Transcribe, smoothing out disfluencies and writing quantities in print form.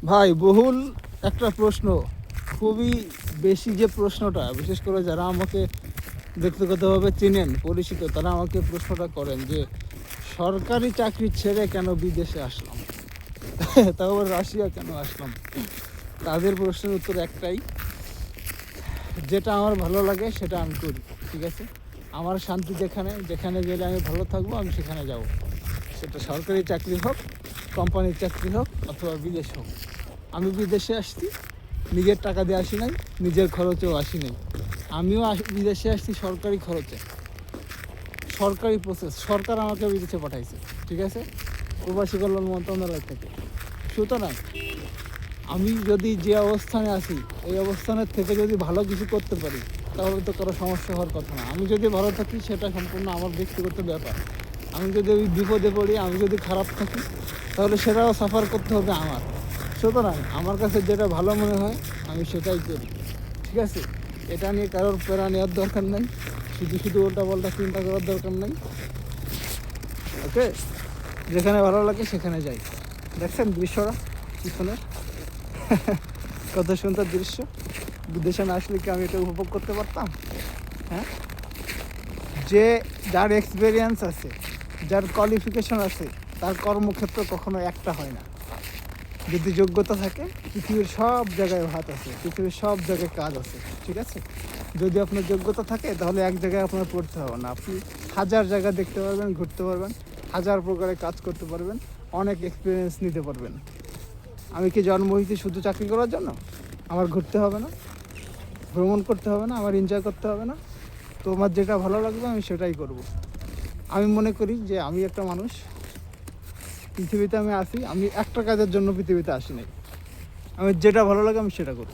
ভাই বহুল একটা প্রশ্ন, খুবই বেশি যে প্রশ্নটা, বিশেষ করে যারা আমাকে ব্যক্তিগতভাবে চিনেন, পরিচিত, তারা আমাকে প্রশ্নটা করেন যে সরকারি চাকরি ছেড়ে কেন বিদেশে আসলাম, তাও আবার রাশিয়া কেন আসলাম। তাদের প্রশ্নের উত্তর একটাই, যেটা আমার ভালো লাগে সেটা আমি করি, ঠিক আছে? আমার শান্তি যেখানে যেখানে গেলে আমি ভালো থাকবো, আমি সেখানে যাব। সেটা সরকারি চাকরি হোক, কোম্পানির চাকরি হোক, অথবা বিদেশ হোক। আমি বিদেশে আসছি নিজের টাকা দিয়ে আসি নাই, নিজের খরচেও আসি নাই। আমিও বিদেশে আসছি সরকারি খরচে, সরকারি প্রসেস, সরকার আমাকে বিদেশে পাঠাইছে, ঠিক আছে, প্রবাসী কল্যাণ মন্ত্রণালয় থেকে। সুতরাং আমি যদি যে অবস্থানে আছি, এই অবস্থানের থেকে যদি ভালো কিছু করতে পারি, তাহলে তো কারো সমস্যা হওয়ার কথা না। আমি যদি ভালো থাকি সেটা সম্পূর্ণ আমার ব্যক্তিগত ব্যাপার। আমি যদি ওই বিপদে পড়ি, আমি যদি খারাপ থাকি, তাহলে সেটাও সাফার করতে হবে আমার। সুতরাং আমার কাছে যেটা ভালো মনে হয় আমি সেটাই করি, ঠিক আছে? এটা নিয়ে কারোর প্যারা নেওয়ার দরকার নেই, শুধু শুধু উল্টা পাল্টা চিন্তা করার দরকার নেই। ওকে, যেখানে ভালো লাগে সেখানে যাই। দেখছেন দৃশ্যটা পিছনে, কত সুন্দর দৃশ্য। বিদেশে না আসলে কি আমি এটা উপভোগ করতে পারতাম? হ্যাঁ, যে যার এক্সপিরিয়েন্স আছে, যার কোয়ালিফিকেশন আছে, তার কর্মক্ষেত্র কখনো একটা হয় না। যদি যোগ্যতা থাকে, পৃথিবীর সব জায়গায় ভাত আছে, পৃথিবীর সব জায়গায় কাজ আছে, ঠিক আছে? যদি আপনার যোগ্যতা থাকে তাহলে এক জায়গায় আপনার পড়তে হবে না, আপনি হাজার জায়গা দেখতে পারবেন, ঘুরতে পারবেন, হাজার প্রকারের কাজ করতে পারবেন, অনেক এক্সপিরিয়েন্স নিতে পারবেন। আমি কি জন্ম হয়েছি শুধু চাকরি করার জন্য? আমার ঘুরতে হবে না, ভ্রমণ করতে হবে না, আমার এনজয় করতে হবে না? তোমার যেটা ভালো লাগবে আমি সেটাই করব। আমি মনে করি যে আমি একটা মানুষ, পৃথিবীতে আমি আসি, আমি একটা কাজের জন্য পৃথিবীতে আসি নাই। আমি যেটা ভালো লাগে আমি সেটা করব।